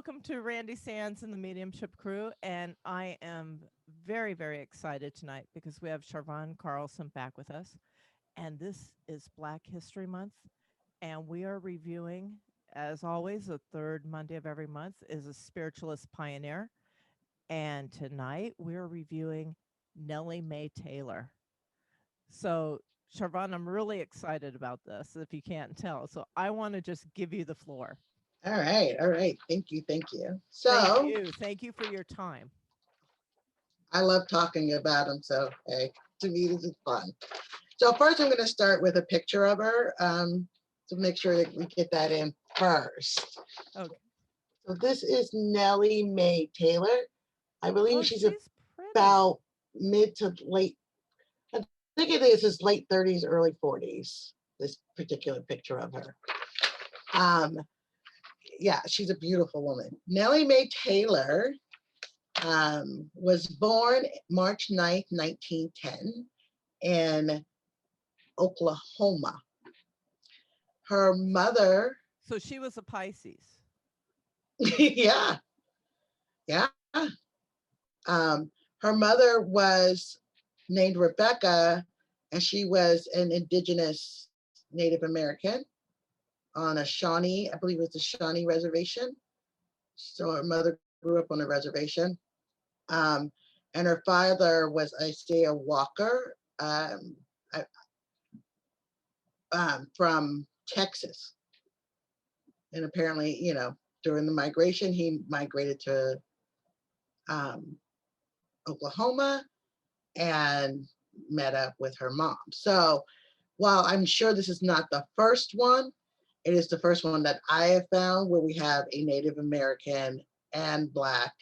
welcome to Randy Sands and the Mediumship Crew. And I am very, very excited tonight because we have Charvonne Carlson back with us. And this is Black History Month. And we are reviewing, as always, the third Monday of every month is a spiritualist pioneer. And tonight we're reviewing Nellie Mae Taylor. So, Charvonne, I'm really excited about this, if you can't tell. So I want to just give you the floor. All right, all right. Thank you, thank you. Thank So you. Thank you for your time. I love talking about them. So hey, to me this is fun. So first, I'm going to start with a picture of her to make sure that we get that in first. Okay. So this is Nellie Mae Taylor. I believe Oh, she's she's pretty. about mid to late. I think it is his late 30s, early 40s. This particular picture of her. Um, yeah, she's a beautiful woman. Nellie Mae Taylor was born March 9th, 1910 in Oklahoma. Her mother, So she was a Pisces. yeah, yeah. Her mother was named Rebecca, and she was an indigenous Native American on a Shawnee, I believe it was the Shawnee Reservation. So her mother grew up on a reservation. Um, and her father was Isaiah Walker from Texas. And apparently, during the migration, he migrated to um, Oklahoma and met up with her mom. So while I'm sure this is not the first one, it is the first one that I have found where we have a Native American and Black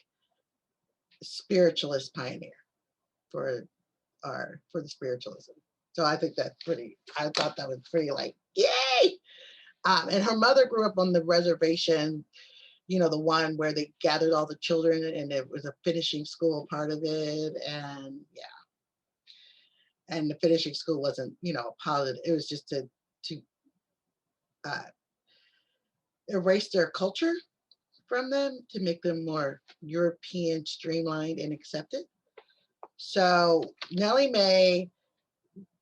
spiritualist pioneer for for the spiritualism. So I think that's pretty. I thought that was pretty like yay. And her mother grew up on the reservation, the one where they gathered all the children, and it was a finishing school part of it, and yeah. And the finishing school wasn't, positive. It was just to uh, erase their culture from them to make them more European, streamlined, and accepted. So Nellie Mae,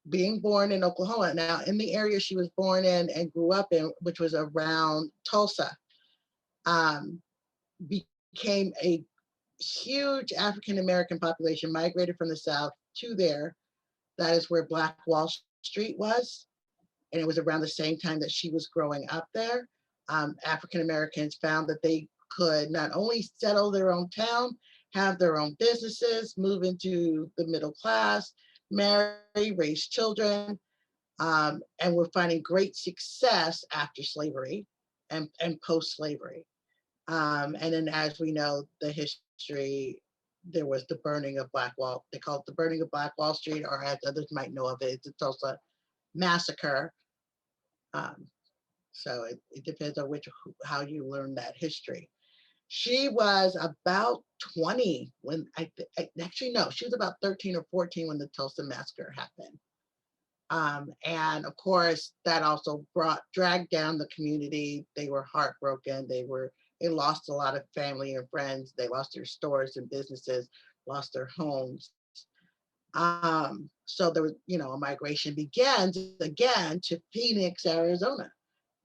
being born in Oklahoma, now in the area she was born in and grew up in, which was around Tulsa, um, became a huge African American population migrated from the South to there. That is where Black Wall Street was. And it was around the same time that she was growing up there. African Americans found that they could not only settle their own town, have their own businesses, move into the middle class, marry, raise children, and we're finding great success after slavery and post-slavery. And then, as we know, the history, there was the burning of Black Wall. They call it the burning of Black Wall Street, or as others might know of it, it's the Tulsa Massacre. Um, so it depends on how you learn that history. She was about 20 when actually no, she was about 13 or 14 when the Tulsa Massacre happened. And of course, that also dragged down the community. They were heartbroken. They lost a lot of family and friends. They lost their stores and businesses, lost their homes. So there was, a migration begins again to Phoenix, Arizona.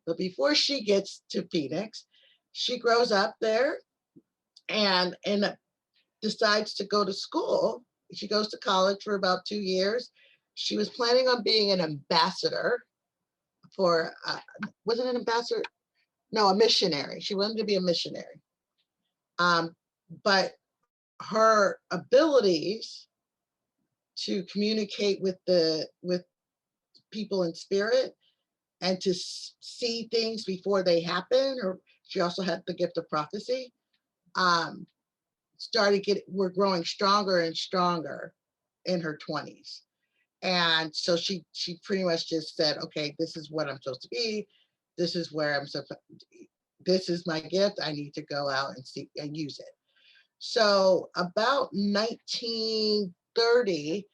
But before she gets to Phoenix, she grows up there and decides to go to school. She goes to college for about 2 years. She was planning on being an ambassador for, was it an ambassador? No, a missionary. She wanted to be a missionary. Um, but her abilities to communicate with people in spirit and to see things before they happen, or she also had the gift of prophecy, um, we're growing stronger and stronger in her 20s. And so she pretty much just said, okay, this is what I'm supposed to be. This is where this is my gift. I need to go out and see and use it. So about 1930,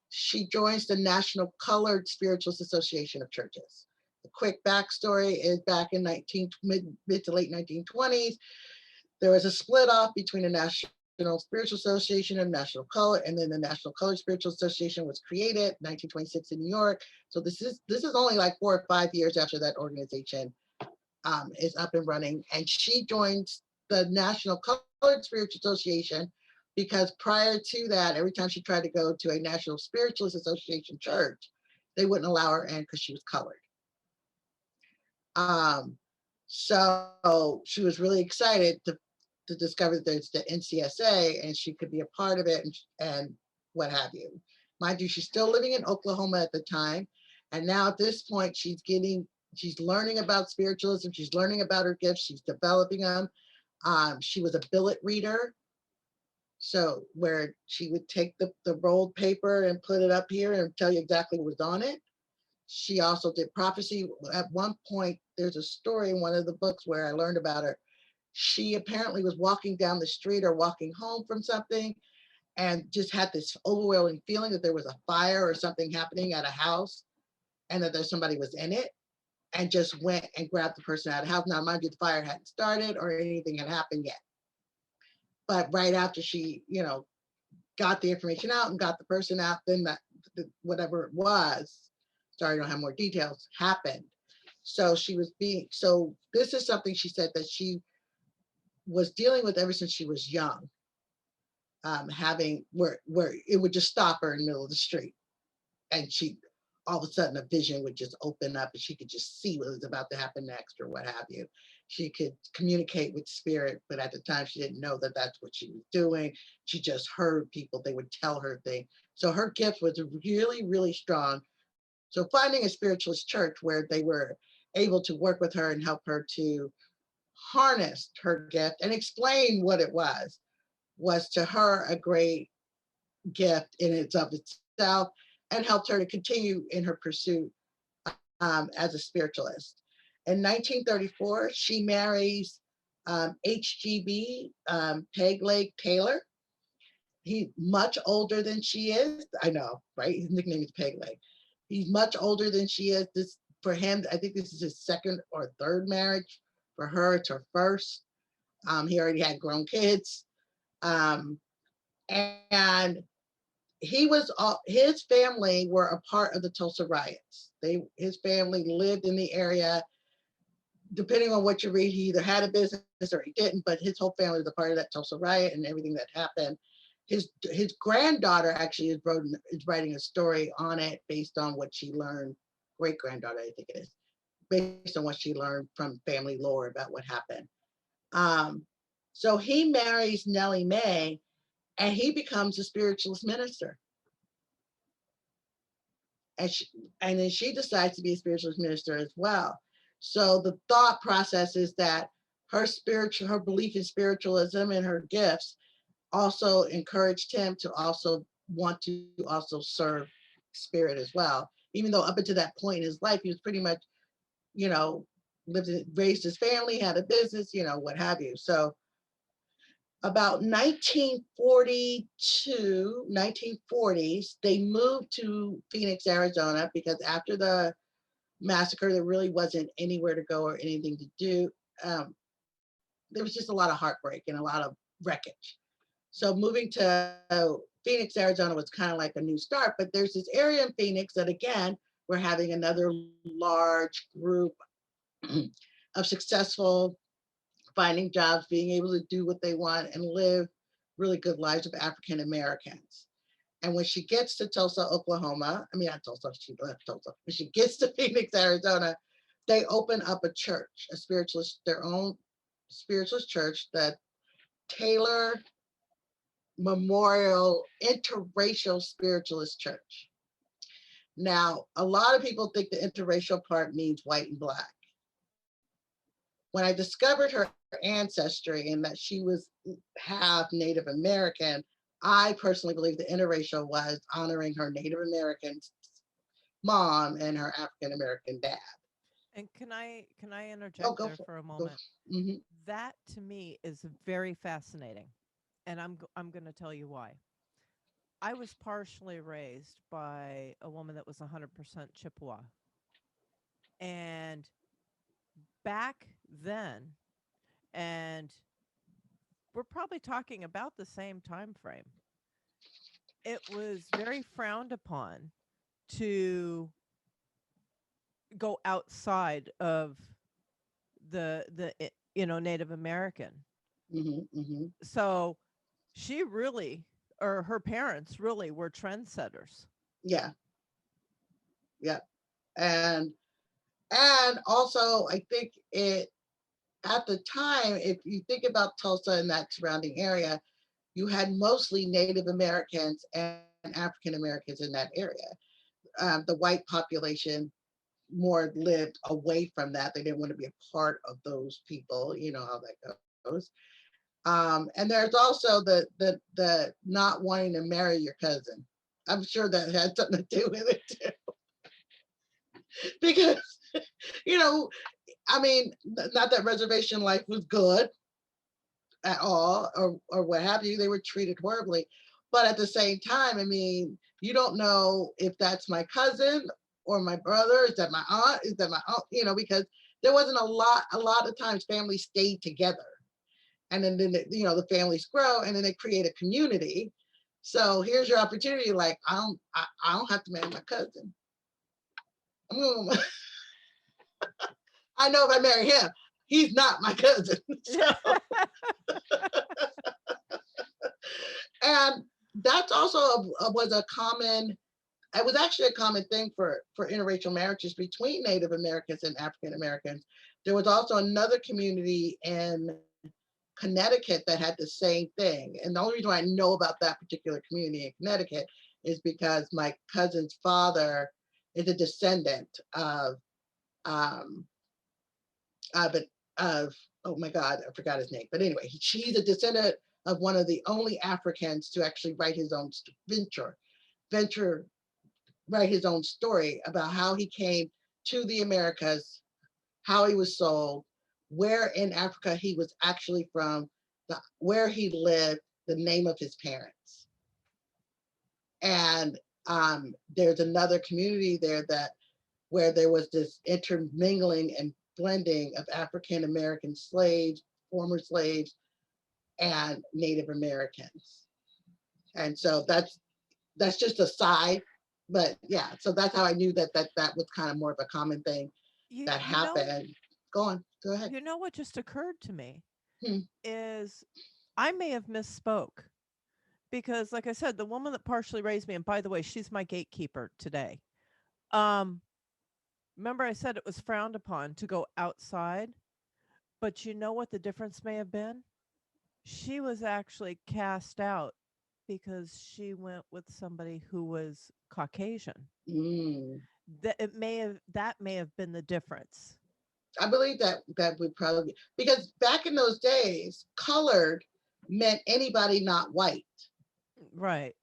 she joins the National Colored Spiritualist Association of Churches. The quick backstory is back in mid to late 1920s, There was a split off between the National Spiritual Association and National Color, and then the National Color Spiritual Association was created 1926 in New York. So this is only like 4 or 5 years after that organization is up and running. And she joins the National Colored Spiritual Association because prior to that, every time she tried to go to a National Spiritualist Association church, they wouldn't allow her in because she was colored. So she was really excited to discover that there's the NCSA and she could be a part of it and what have you. Mind you, she's still living in Oklahoma at the time. And now at this point, she's learning about spiritualism. She's learning about her gifts. She's developing them. She was a billet reader. So where she would take the rolled paper and put it up here and tell you exactly what was on it. She also did prophecy. At one point, there's a story in one of the books where I learned about her. She apparently was walking down the street or walking home from something and just had this overwhelming feeling that there was a fire or something happening at a house and that somebody was in it, and just went and grabbed the person out of the house. Now, mind you, the fire hadn't started or anything had happened yet. But right after she, got the information out and got the person out, then whatever it was, sorry, I don't have more details, happened. So this is something she said that she was dealing with ever since she was young, having where it would just stop her in the middle of the street. And she, all of a sudden, a vision would just open up and she could just see what was about to happen next or what have you. She could communicate with spirit, but at the time she didn't know that that's what she was doing. She just heard people, they would tell her things. So her gift was really, really strong. So finding a spiritualist church where they were able to work with her and help her to harness her gift and explain what it was to her a great gift in and of itself, and helped her to continue in her pursuit as a spiritualist. In 1934, she marries HGB Peg Leg Taylor. He's much older than she is. I know, right? His nickname is Peg Leg. He's much older than she is. This, for him, I think this is his second or third marriage. For her, it's her first. He already had grown kids. And his family were a part of the Tulsa riots. His family lived in the area. Depending on what you read, he either had a business or he didn't, but his whole family was a part of that Tulsa riot and everything that happened. His granddaughter actually is writing a story on it based on what she learned, great granddaughter, I think it is, based on what she learned from family lore about what happened. So he marries Nellie Mae and he becomes a spiritualist minister. And then she decides to be a spiritualist minister as well. So the thought process is that her belief in spiritualism and her gifts also encouraged him to also want to also serve spirit as well. Even though up until that point in his life, he was pretty much, raised his family, had a business, what have you. So about 1942, 1940s, they moved to Phoenix, Arizona, because after the massacre, there really wasn't anywhere to go or anything to do. There was just a lot of heartbreak and a lot of wreckage. So moving to Phoenix, Arizona was kind of like a new start, but there's this area in Phoenix that, again, we're having another large group of successful, finding jobs, being able to do what they want and live really good lives of African Americans. And when she gets to Tulsa, Oklahoma, not Tulsa, she left Tulsa. When she gets to Phoenix, Arizona, they open up a church, their own spiritualist church, the Taylor Memorial Interracial Spiritualist Church. Now, a lot of people think the interracial part means white and black. When I discovered her ancestry and that she was half Native American, I personally believe the interracial was honoring her Native American mom and her African American dad. And can I interject there for a moment? Mm-hmm. That to me is very fascinating, and I'm going to tell you why. I was partially raised by a woman that was 100% Chippewa, and back then, and we're probably talking about the same time frame. It was very frowned upon to go outside of Native American. Hmm. So she really, or her parents really, were trendsetters. Yeah, yeah, and also I think it at the time, if you think about Tulsa and that surrounding area, you had mostly Native Americans and African Americans in that area. The white population more lived away from that. They didn't want to be a part of those people. You know how that goes. And there's also the not wanting to marry your cousin. I'm sure that had something to do with it too, because you know, I mean, not that reservation life was good at all, or what have you. They were treated horribly, but at the same time, I mean, you don't know if that's my cousin or my brother. Is that my aunt? Is that my aunt? You know, because there wasn't a lot of times families stayed together, and then the families grow, and then they create a community. So here's your opportunity. Like I don't have to marry my cousin. Mm, I know if I marry him, he's not my cousin. So and that's also was a common. It was actually a common thing for interracial marriages between Native Americans and African Americans. There was also another community in Connecticut that had the same thing. And the only reason why I know about that particular community in Connecticut is because my cousin's father is a descendant um, of of oh my God, I forgot his name. But anyway, he's a descendant of one of the only Africans to actually write his own venture write his own story about how he came to the Americas, how he was sold, where in Africa he was actually from, where he lived, the name of his parents. And there's another community there that where there was this intermingling and blending of African American slaves, former slaves, and Native Americans. And so that's just a side, but yeah, so that's how I knew that was kind of more of a common thing you that you know happened. Go on, go ahead. you know what just occurred to me Hmm. is I may have misspoke because, like I said, the woman that partially raised me, and by the way, she's my gatekeeper today. Um, Remember I said it was frowned upon to go outside, but you know what the difference may have been? She was actually cast out because she went with somebody who was Caucasian. Mm. That may have been the difference. I believe that would probably be, because back in those days, colored meant anybody not white, Right.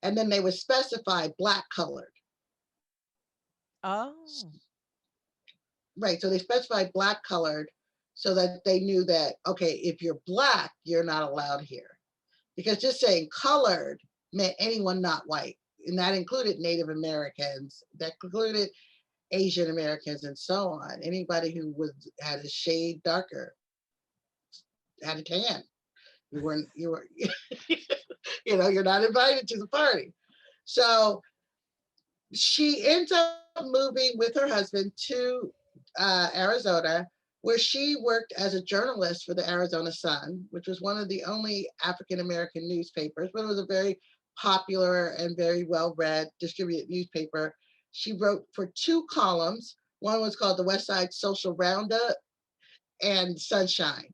and then they would specify black colored. Oh. Right, so they specified black colored so that they knew that, okay, if you're black, you're not allowed here. Because just saying colored meant anyone not white, and that included Native Americans, that included Asian Americans, and so on. Anybody who was had a shade darker, had a tan. You were, you're not invited to the party. So she ends up moving with her husband to Arizona, where she worked as a journalist for the Arizona Sun, which was one of the only African American newspapers, but it was a very popular and very well read, distributed newspaper. She wrote for two columns. One was called the West Side Social Roundup and Sunshine.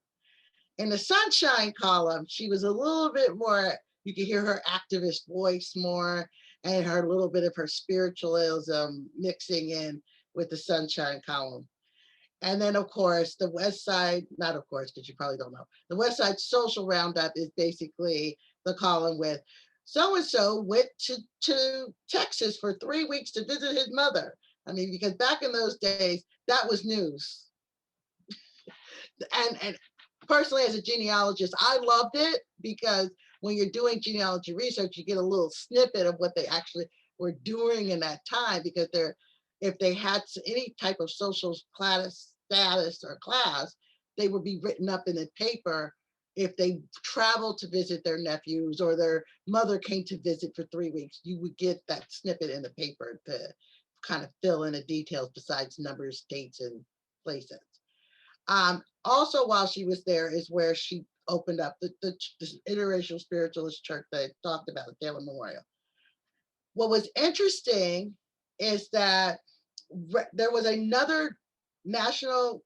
In the Sunshine column, she was a little bit more, you could hear her activist voice more and her little bit of her spiritualism mixing in with the Sunshine column. And then, of course, the West Side, not of course, because you probably don't know, the West Side Social Roundup is basically the column with so and so went to Texas for 3 weeks to visit his mother. I mean, because back in those days, that was news. And personally, as a genealogist, I loved it because when you're doing genealogy research, you get a little snippet of what they actually were doing in that time, because if they had any type of social class status or class, they would be written up in the paper if they traveled to visit their nephews or their mother came to visit for 3 weeks, you would get that snippet in the paper to kind of fill in the details besides numbers, dates, and places. Also, while she was there is where she opened up the interracial spiritualist church that I talked about at Taylor Memorial. What was interesting is that there was another national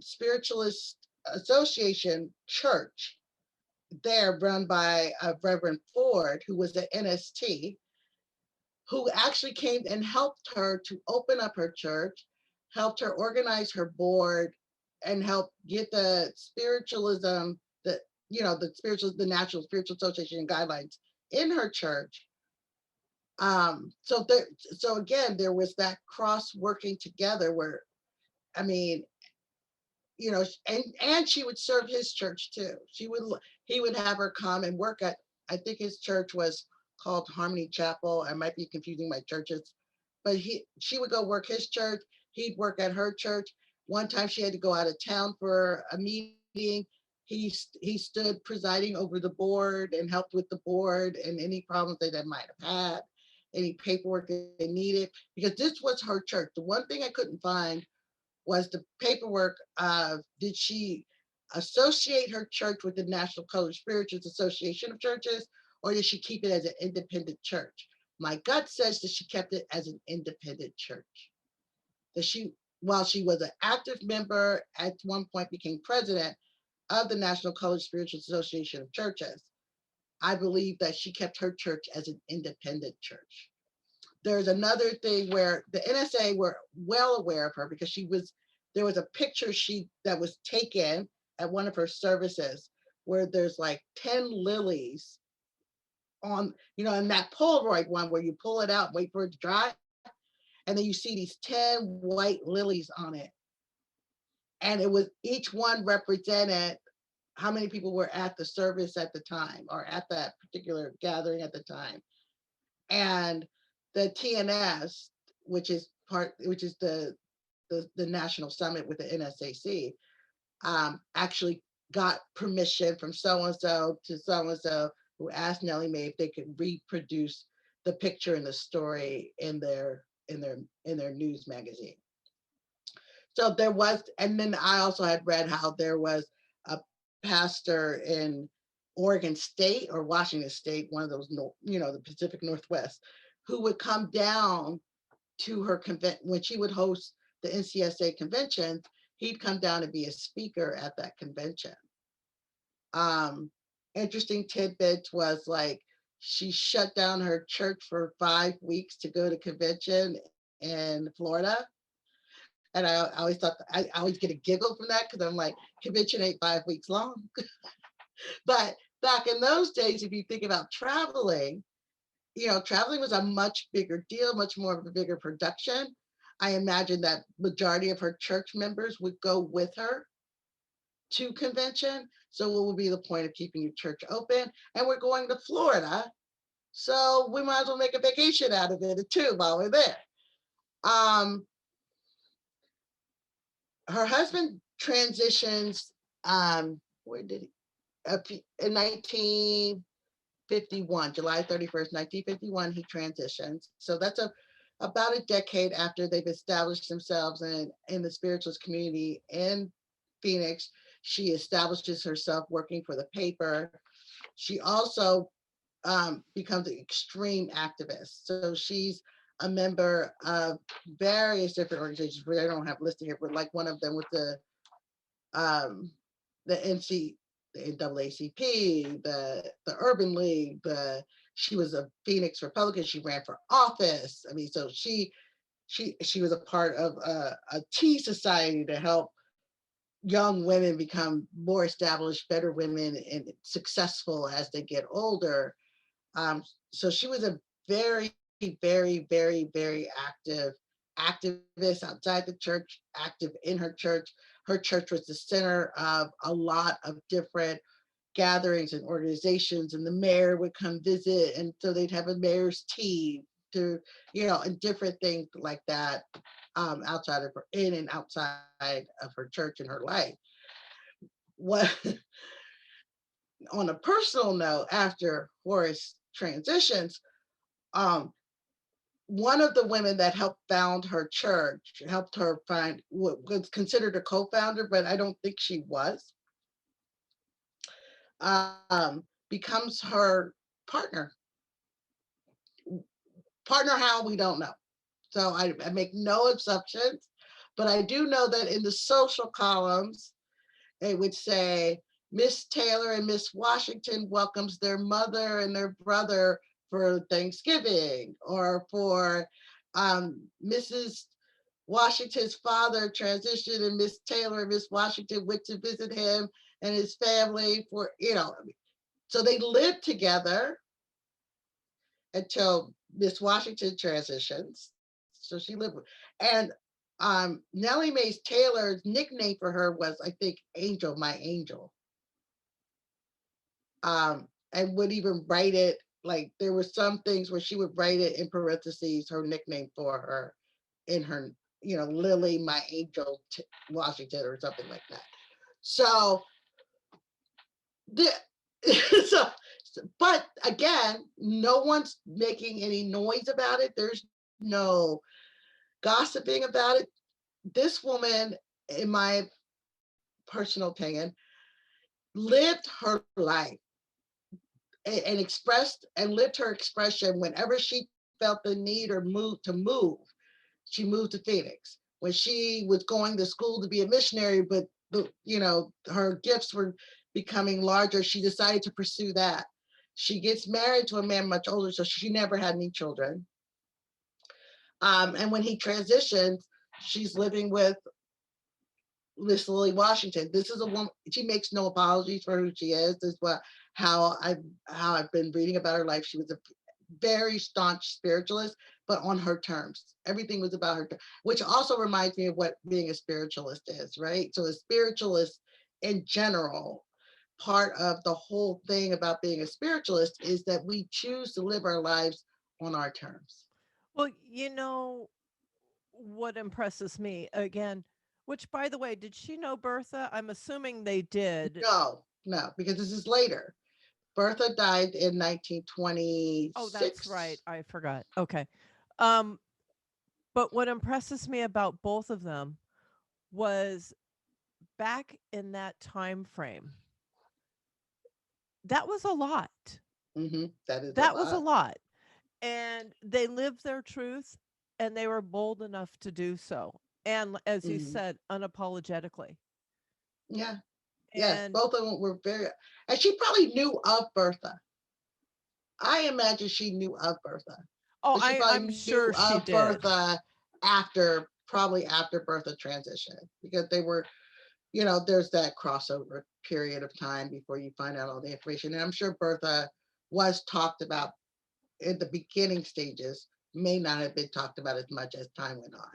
spiritualist association church there run by Reverend Ford, who was the NST, who actually came and helped her to open up her church, helped her organize her board, and helped get the spiritualism, the National Spiritual Association guidelines in her church. So again, there was that cross working together where, I mean, and she would serve his church too. He would have her come and work at, I think his church was called Harmony Chapel. I might be confusing my churches, but she would go work his church. He'd work at her church. One time she had to go out of town for a meeting. He stood presiding over the board and helped with the board and any problems that they might have had, any paperwork that they needed, because this was her church. The one thing I couldn't find was the paperwork of, did she associate her church with the National Colored Spirituals Association of Churches, or did she keep it as an independent church? My gut says that she kept it as an independent church. That while she was an active member, at one point became president of the National Colored Spirituals Association of Churches, I believe that she kept her church as an independent church. There's another thing where the NSA were well aware of her because there was a picture that was taken at one of her services where there's like 10 lilies on, in that Polaroid one where you pull it out, wait for it to dry, and then you see these 10 white lilies on it. And it was, each one represented how many people were at the service at the time or at that particular gathering at the time. And the TNS, which is the national summit with the NSAC, actually got permission from so-and-so to so-and-so, who asked Nellie Mae if they could reproduce the picture and the story in their news magazine. So there was, and then I also had read how there was a pastor in Oregon State or Washington State, one of those, the Pacific Northwest, who would come down to her convention when she would host the NCSA convention. He'd come down and be a speaker at that convention. Interesting tidbits was like, she shut down her church for 5 weeks to go to convention in Florida. And I always thought, I always get a giggle from that because I'm like, convention ain't 5 weeks long. But back in those days, if you think about traveling, traveling was a much bigger deal, much more of a bigger production. I imagine that majority of her church members would go with her to convention. So what would be the point of keeping your church open? And we're going to Florida, so we might as well make a vacation out of it too while we're there. Her husband transitions, where did he? In 1951, July 31st, 1951, he transitions. So that's about a decade after they've established themselves in the spiritualist community in Phoenix. She establishes herself working for the paper. She also becomes an extreme activist. So she's a member of various different organizations, which I don't have listed here, but like one of them with the NAACP, the Urban League, she was a Phoenix Republican. She ran for office. I mean, so she was a part of a tea society to help young women become more established, better women, and successful as they get older. So she was a very, very, very, very activist outside the church, active in her church. Her church was the center of a lot of different gatherings and organizations, and the mayor would come visit, and so they'd have a mayor's tea and different things like that, outside of her, in and outside of her church and her life. What On a personal note, after Horace transitions, um, one of the women that helped found her church, helped her find, was considered a co-founder, but I don't think she was, becomes her partner. Partner how, we don't know. So I make no assumptions, but I do know that in the social columns, it would say, Miss Taylor and Miss Washington welcomes their mother and their brother for Thanksgiving, or for Mrs. Washington's father transitioned and Miss Taylor and Miss Washington went to visit him and his family for, so they lived together until Miss Washington transitions. So she lived with, and Nellie Mae Taylor's nickname for her was, I think, Angel, my angel. And would even write it, like there were some things where she would write it in parentheses, her nickname for her in her, Lily, my angel, Washington, or something like that. So the so, but again, no one's making any noise about it. There's no gossiping about it. This woman, in my personal opinion, lived her life and expressed and lived her expression whenever she felt the need or move. She moved to Phoenix. When she was going to school to be a missionary, but her gifts were becoming larger, she decided to pursue that. She gets married to a man much older, so she never had any children. And when he transitions, she's living with Miss Lily Washington. This is a woman. She makes no apologies for who she is. This is how I've been reading about her life. She was a very staunch spiritualist, but on her terms. Everything was about her, which also reminds me of what being a spiritualist is, right? So a spiritualist in general, part of the whole thing about being a spiritualist is that we choose to live our lives on our terms. Well, what impresses me again, which by the way, did she know Bertha? I'm assuming they did. No, because this is later. Bertha died in Oh, that's 1926. right. I forgot. Okay. Um, but what impresses me about both of them was back in that time frame. That was a lot. That is a That was a lot. lot. And they lived their truth and they were bold enough to do so. And as you hmm said, unapologetically. Yeah. Yes, And both of them were very, and she probably knew of Bertha. I imagine she knew of Bertha, oh, but she probably I'm knew sure of she did. Bertha probably after Bertha transition, because they were, there's that crossover period of time before you find out all the information. And I'm sure Bertha was talked about in the beginning stages, may not have been talked about as much as time went on,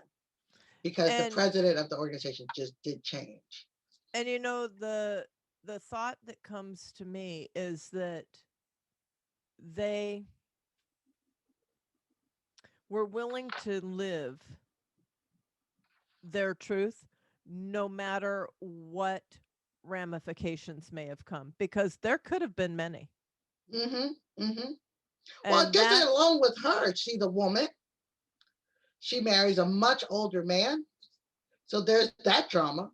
because the And president of the organization just did change. the thought that comes to me is that they were willing to live their truth no matter what ramifications may have come, because there could have been many. hmm hmm Well, it And doesn't that alone with her. She's a woman. She marries a much older man. So there's that drama,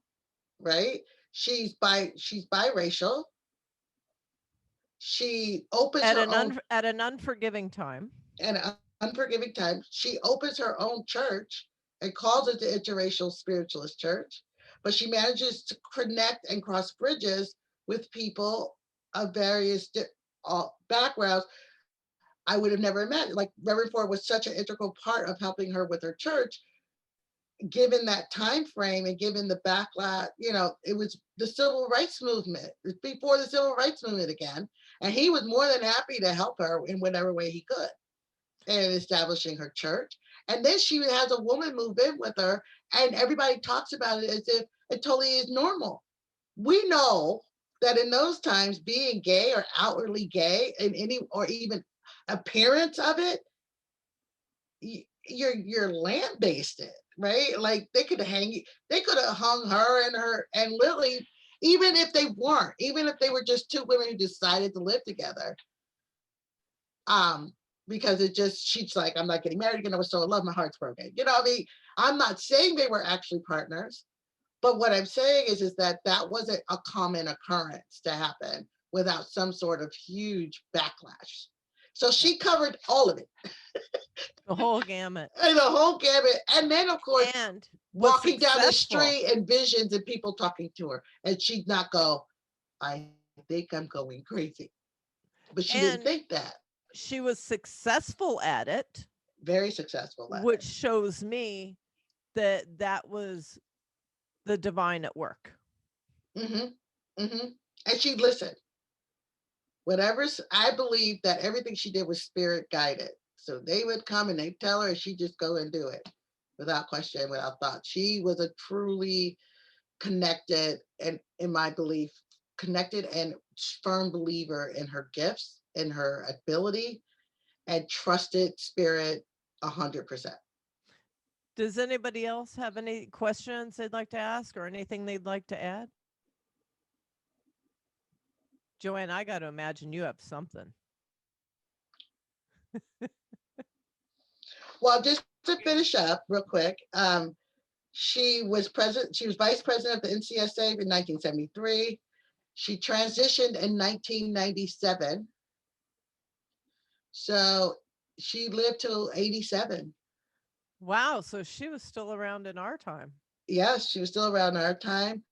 right? She's biracial. She opens her own at an unforgiving time. and unforgiving time. She opens her own church and calls it the Interracial Spiritualist Church. But she manages to connect and cross bridges with people of various backgrounds. I would have never imagined. Like Reverend Ford was such an integral part of helping her with her church, given that time frame and given the backlash. It was the civil rights movement. It was before the civil rights movement again, and he was more than happy to help her in whatever way he could in establishing her church. And then she has a woman move in with her, and everybody talks about it as if it totally is normal. We know that in those times, being gay or outwardly gay in any or even appearance of it, you're land-based it, right? Like they could have hung her and Lily even if they weren't, even if they were just two women who decided to live together. Because it just, she's like, I'm not getting married again. I was so in love, my heart's broken. You know what I mean? I'm not saying they were actually partners, but what I'm saying is that that wasn't a common occurrence to happen without some sort of huge backlash. So she covered all of it. The whole gamut. And the whole gamut. And then, of course, And walking down the street and visions and people talking to her. And she'd not go, I think I'm going crazy. But she didn't think that. She was successful at it. Very successful at which it. shows me that that was the divine at work. And she listened. Whatever's, I believe that everything she did was spirit guided. So they would come and they'd tell her and she'd just go and do it without question, without thought. She was a truly connected, and in my belief, connected and firm believer in her gifts, in her ability, and trusted spirit 100%. Does anybody else have any questions they'd like to ask or anything they'd like to add? Joanne, I got to imagine you have something. Well, just to finish up real quick, she was vice president of the NCSA in 1973. She transitioned in 1997. So she lived till 87. Wow, so she was still around in our time. Yes, she was still around our time.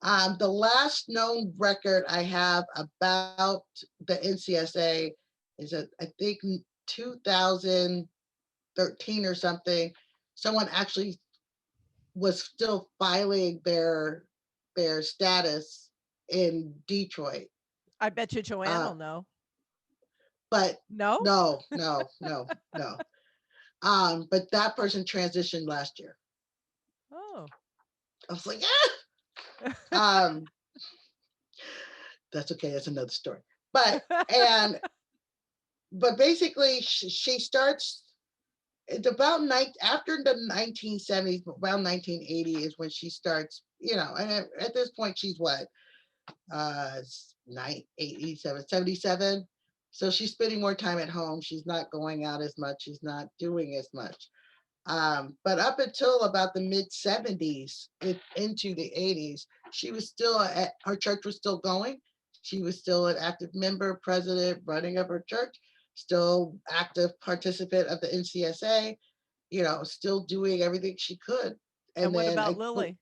The last known record I have about the NCSA is, I think, 2013 or something. Someone actually was still filing their status in Detroit. I bet you Joanne will know. But no. But that person transitioned last year. Oh. I was like, that's okay. That's another story. But basically, she starts. It's about after the 1970s, around 1980 is when she starts. You know, and at this point, she's what, 87, 77. So she's spending more time at home. She's not going out as much. She's not doing as much. But up until about the mid 70s, into the 80s, she was still her church was still going. She was still an active member, president, running of her church, still active participant of the NCSA, you know, still doing everything she could. And what about Lily?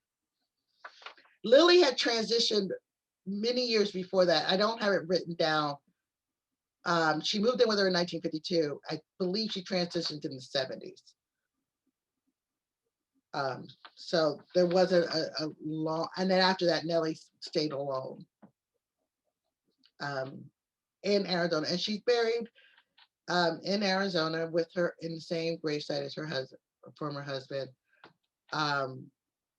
Lily had transitioned many years before that. I don't have it written down. She moved in with her in 1952. I believe she transitioned in the 70s. So there wasn't a long, and then after that, Nellie stayed alone in Arizona, and she's buried in Arizona with her in the same gravesite as her husband, former husband.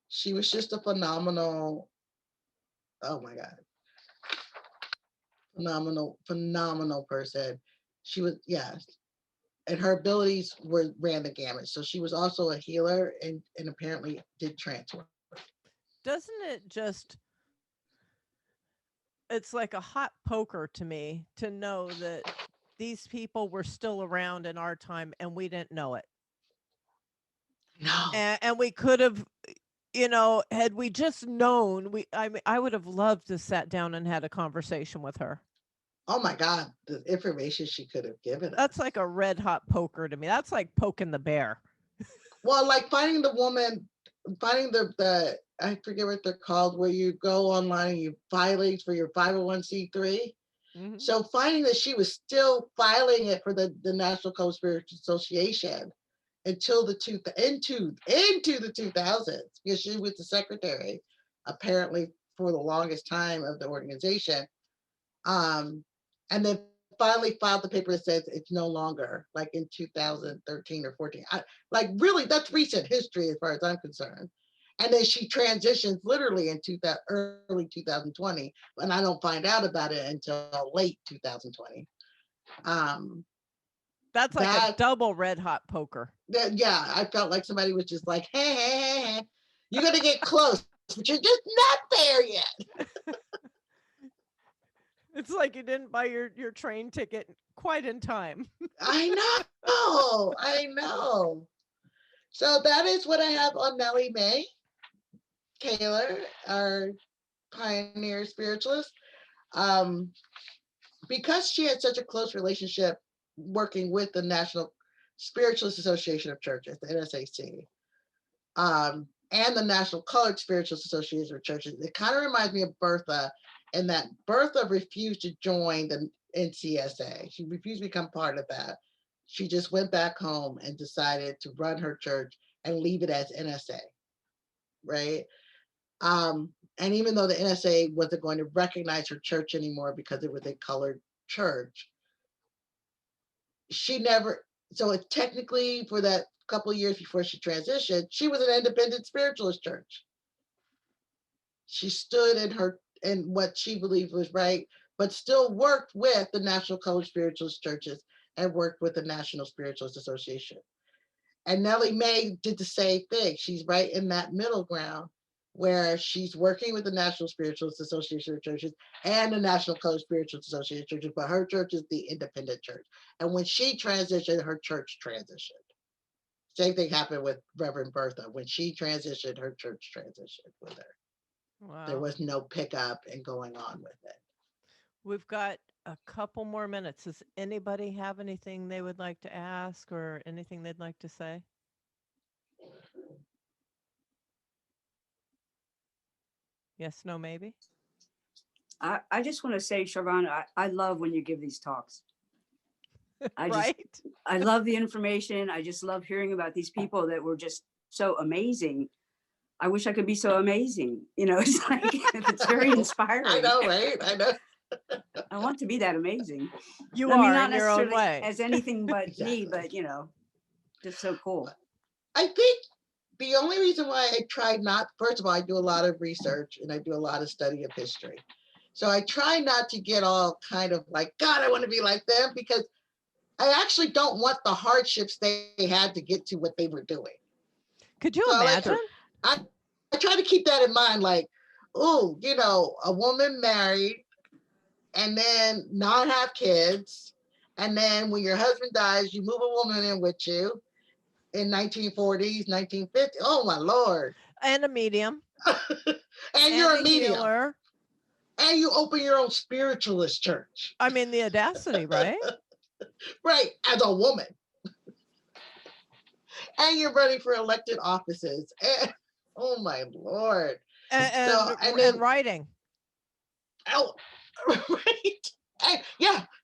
She was just a phenomenal, oh my God, phenomenal person. She was, yes. And her abilities ran the gamut. So she was also a healer and apparently did trance work. Doesn't it just, it's like a hot poker to me to know that these people were still around in our time and we didn't know it. No. And we could have, you know, had we just known, I would have loved to sat down and had a conversation with her. Oh my God, the information she could have given us. That's like a red hot poker to me. That's like poking the bear. Well, like finding the woman, finding the I forget what they're called, where you go online and you filings for your 501c3. Mm-hmm. So finding that she was still filing it for the National Co-Spiritual Association until into the 2000s, because she was the secretary apparently for the longest time of the organization. And then finally filed the paper that says it's no longer, like in 2013 or 14. Really, that's recent history as far as I'm concerned. And then she transitions literally in early 2020, and I don't find out about it until late 2020. That's like a double red hot poker. Yeah, I felt like somebody was just like, hey, you're gonna get close. but you're just not there yet. It's like you didn't buy your train ticket quite in time. I know. I know. So that is what I have on Nellie Mae Taylor, our pioneer spiritualist. Um, because she had such a close relationship working with the National Spiritualist Association of Churches, the NSAC, and the National Colored Spiritualist Association of Churches, it kind of reminds me of Bertha, in that Bertha refused to join the NCSA. She refused to become part of that. She just went back home and decided to run her church and leave it as NSA, right? And even though the NSA wasn't going to recognize her church anymore because it was a colored church, she never, so it technically for that couple of years before she transitioned, she was an independent spiritualist church. She stood in what she believed was right, but still worked with the National Colored Spiritualist Churches and worked with the National Spiritualist Association. And Nellie Mae did the same thing. She's right in that middle ground where she's working with the National Spiritualist Association of Churches and the National Colored Spiritualist Association of Churches, but her church is the independent church. And when she transitioned, her church transitioned. Same thing happened with Reverend Bertha. When she transitioned, her church transitioned with her. Wow. There was no pickup and going on with it. We've got a couple more minutes. Does anybody have anything they would like to ask or anything they'd like to say? Yes, no, maybe? I just want to say, Charvonne, I love when you give these talks. Right? I love the information. I just love hearing about these people that were just so amazing. I wish I could be so amazing. It's like, it's very inspiring. I know, right? I know. I want to be that amazing. You I mean, are not in your own necessarily way. as anything but Exactly. me, but just so cool. I think the only reason why I try not, first of all, I do a lot of research and I do a lot of study of history. So I try not to get all kind of like, God, I want to be like them, because I actually don't want the hardships they had to get to what they were doing. Could you So imagine? I try to keep that in mind, like, oh, a woman married and then not have kids. And then when your husband dies, you move a woman in with you in 1940s, 1950s. Oh my Lord. And a medium. And you're a medium. Healer. And you open your own spiritualist church. I mean, the audacity, right? Right, as a woman. And you're running for elected offices. And, oh my Lord. And then writing. Oh, right.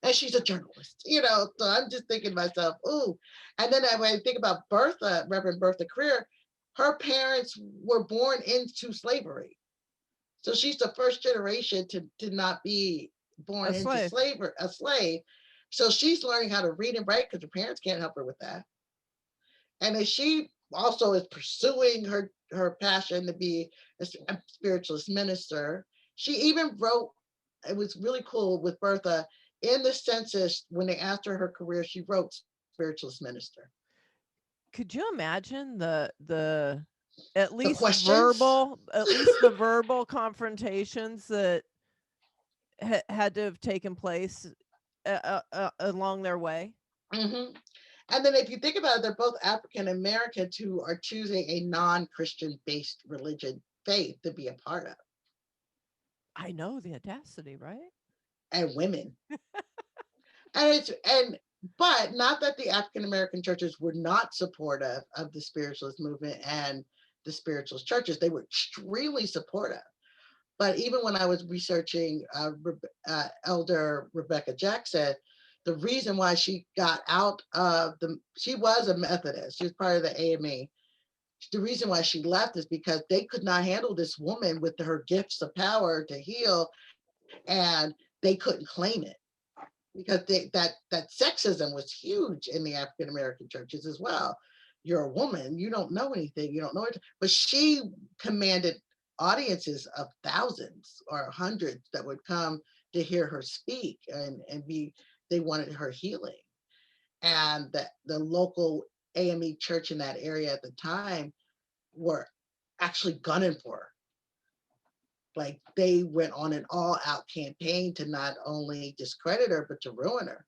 And she's a journalist, so I'm just thinking to myself, ooh. And then when I think about Bertha, Reverend Bertha Creer, her parents were born into slavery. So she's the first generation to not be born into slavery, a slave. So she's learning how to read and write because her parents can't help her with that. And then she also is pursuing her passion to be a spiritualist minister. She even wrote, it was really cool with Bertha, in the census, when they asked her career, she wrote spiritualist minister. Could you imagine the at least the verbal confrontations that had to have taken place along their way? Mm-hmm. And then if you think about it, they're both African Americans who are choosing a non-Christian based religion faith to be a part of. I know, the audacity, right? And women. But not that the African American churches were not supportive of the spiritualist movement and the spiritualist churches. They were extremely supportive. But even when I was researching Elder Rebecca Jackson, the reason why she got out of she was a Methodist. She was part of the AME. The reason why she left is because they could not handle this woman with her gifts of power to heal, and they couldn't claim it because that sexism was huge in the African American churches as well. You're a woman, you don't know anything, you don't know it. But she commanded audiences of thousands or hundreds that would come to hear her speak and they wanted her healing. And the local AME church in that area at the time were actually gunning for her. like they went on an all-out campaign to not only discredit her, but to ruin her.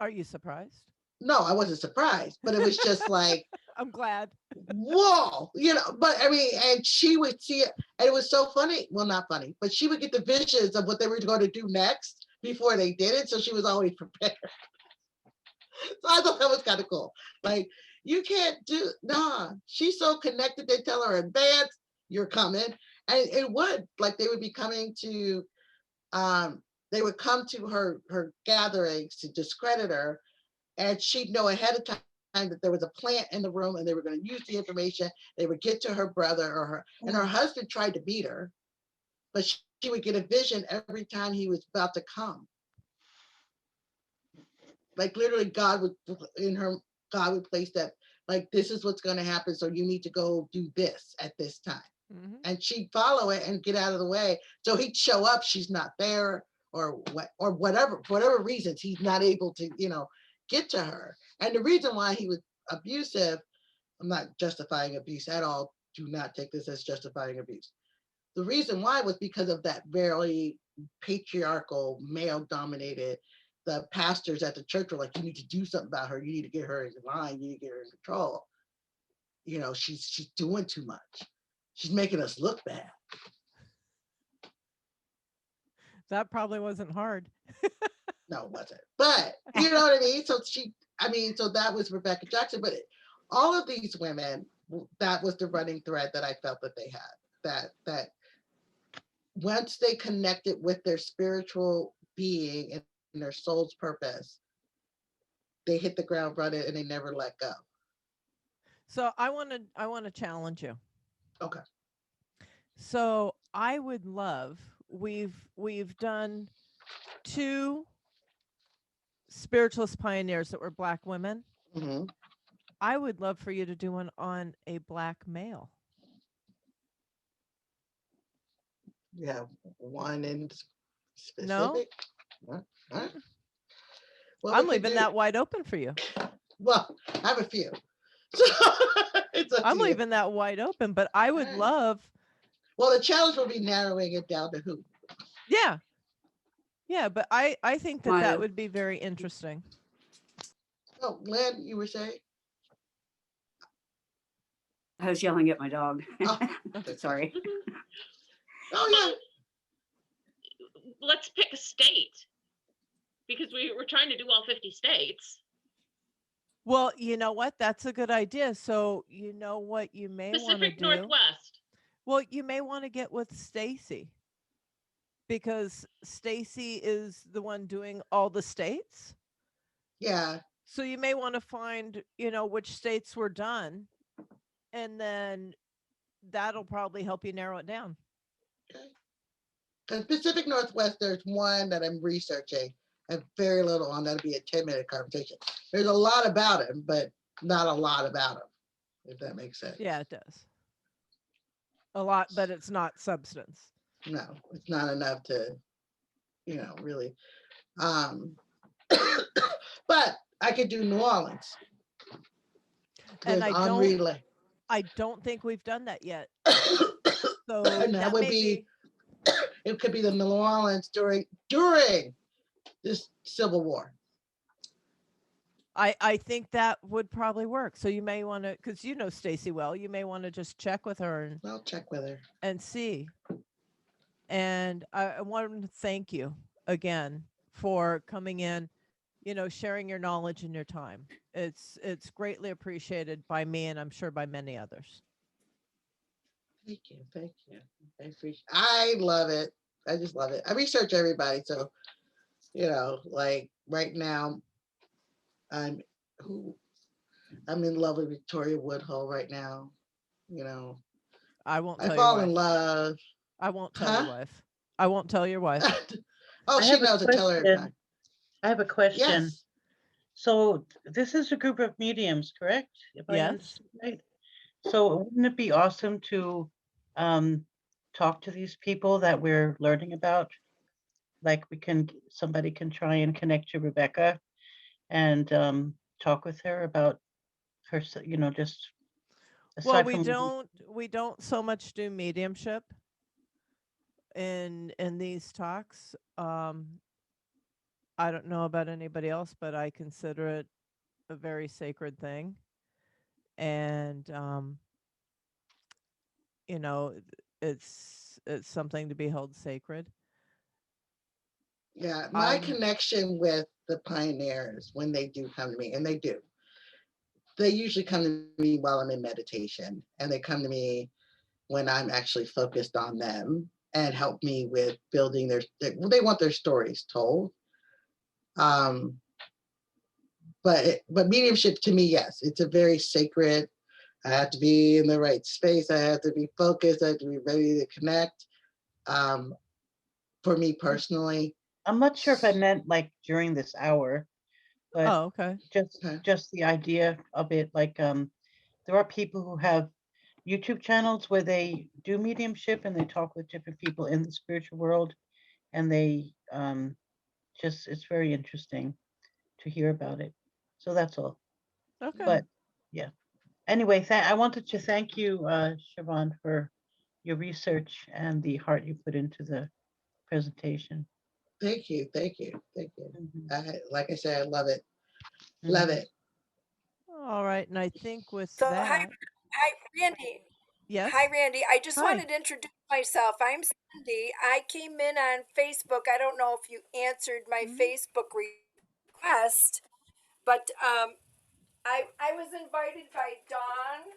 Are you surprised? No, I wasn't surprised, but it was just like, I'm glad. whoa, but I mean, and she would see it, and it was so funny. Well, not funny, but she would get the visions of what they were going to do next before they did it. So she was always prepared. So I thought that was kind of cool. Like, you can't she's so connected. They tell her in advance, you're coming. And it would, like, they would be coming to, they would come to her gatherings to discredit her. And she'd know ahead of time that there was a plant in the room and they were going to use the information. They would get to her brother and her husband tried to beat her, but she would get a vision every time he was about to come. Like literally God would place that, like, this is what's going to happen. So you need to go do this at this time. Mm-hmm. And she'd follow it and get out of the way. So he'd show up, she's not there, or whatever, for whatever reasons, he's not able to, get to her. And the reason why he was abusive, I'm not justifying abuse at all. Do not take this as justifying abuse. The reason why was because of that very patriarchal, male-dominated. The pastors at the church were like, you need to do something about her. You need to get her in line. You need to get her in control. She's doing too much. She's making us look bad. That probably wasn't hard. No, it wasn't. But you know what I mean? So that was Rebecca Jackson. But all of these women, that was the running thread that I felt that they had. That once they connected with their spiritual being and their soul's purpose, they hit the ground running and they never let go. So I want to challenge you. Okay. So I would love, we've done 2 spiritualist pioneers that were Black women. Mm-hmm. I would love for you to do one on a Black male. Yeah, one in specific? No. Huh? Well, I'm leaving that wide open for you. Well, I have a few. So I'm leaving that wide open, but I would love. Well, the challenge will be narrowing it down to who. Yeah. Yeah, but I think that would be very interesting. Oh, Lynn, you were saying? I was yelling at my dog. Oh, sorry. Oh, yeah. Let's pick a state, because we were trying to do all 50 states. Well, you know what? That's a good idea. So you know what you may want to do? Pacific Northwest. Well, you may want to get with Stacy, because Stacy is the one doing all the states. Yeah. So you may want to find, which states were done, and then that'll probably help you narrow it down. Okay. Because Pacific Northwest, there's one that I'm researching. I have very little on. That'll be a 10-minute conversation. There's a lot about him, but not a lot about him, if that makes sense. Yeah, it does. A lot, but it's not substance. No, it's not enough to, really. But I could do New Orleans. And I don't think we've done that yet. So and that would be, it could be the New Orleans during this Civil War. I think that would probably work. So you may want to, because you know Stacy well, you may want to just check with her. I'll check with her and see. And I want to thank you again for coming in, sharing your knowledge and your time. It's greatly appreciated by me, and I'm sure by many others. Thank you. I love it. I just love it. I research everybody, so like right now, I'm in love with Victoria Woodhull right now. I won't tell I your fall wife. in love. I won't tell your wife. I won't tell your wife. Oh, she knows to tell her every time. I have a question. Yes. So this is a group of mediums, correct? If I Yes. understand right. So wouldn't it be awesome to talk to these people that we're learning about? Like somebody can try and connect to Rebecca and talk with her about her, just Well, aside we from don't so much do mediumship. in these talks, I don't know about anybody else, but I consider it a very sacred thing. And you know, it's something to be held sacred. Yeah, my I'm connection with the pioneers when they do come to me, and they do, they usually come to me while I'm in meditation, and they come to me when I'm actually focused on them and help me with building they want their stories told. Um, but mediumship to me, yes, it's a very sacred. I have to be in the right space. I have to be focused. I have to be ready to connect. Um, for me personally, I'm not sure if I meant like during this hour, but oh, okay. okay. just the idea of it. Like, there are people who have YouTube channels where they do mediumship and they talk with different people in the spiritual world, and they just it's very interesting to hear about it. So that's all. Okay. But yeah. Anyway, I wanted to thank you, Siobhan, for your research and the heart you put into the presentation. Thank you, thank you, thank you. Mhm, Like I said, I love it, love mhm. it. All right. And I think with So that, hi, Randy. Hi, yes. Randy. I just Hi. wanted to introduce myself. I'm Cindy. I came in on Facebook. I don't know if you answered my Mhm. Facebook request, but I was invited by Dawn.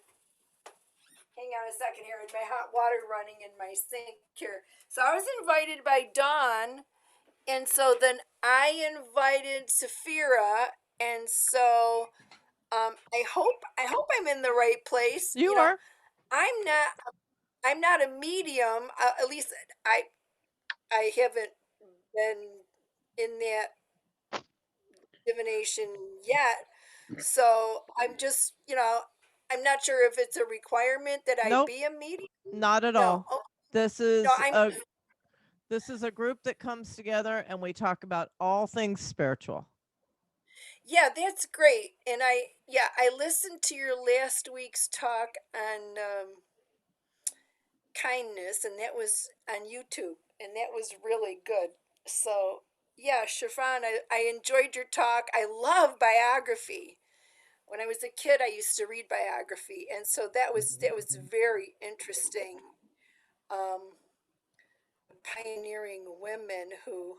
Hang on a second here. My hot water running in my sink here. So I was invited by Dawn, and so then I invited Safira, and so I hope I'm in the right place. You are. I'm not I'm not a medium. At least I I haven't been in that divination yet. So I'm just, I'm not sure if it's a requirement that I Nope, be a medium. not at No, all. This no, is I'm. a group that comes together and we talk about all things spiritual. Yeah, that's great. And I listened to your last week's talk on kindness, and that was on YouTube, and that was really good. So yeah, Chiffon, I enjoyed your talk. I love biography. When I was a kid, I used to read biography, and so that was very interesting. Um, Pioneering women who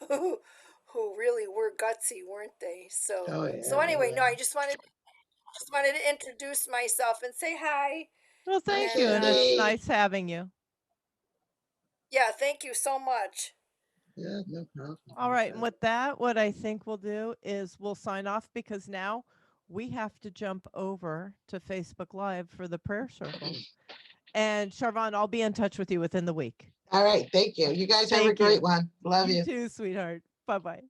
who really were gutsy, weren't they? So Oh so yeah, anyway, no, yeah. I just wanted to introduce myself and say hi. Well, Hi, thank you. And And it's Cindy. nice having you. yeah, thank you so much. Yeah, no problem. All No right. And problem. with that, what I think we'll do is we'll sign off because now we have to jump over to Facebook Live for the prayer circle. And Charvonne, I'll be in touch with you within the week. All right, thank you. You guys have a Thank great you. one. Love You you. too, sweetheart. Bye bye.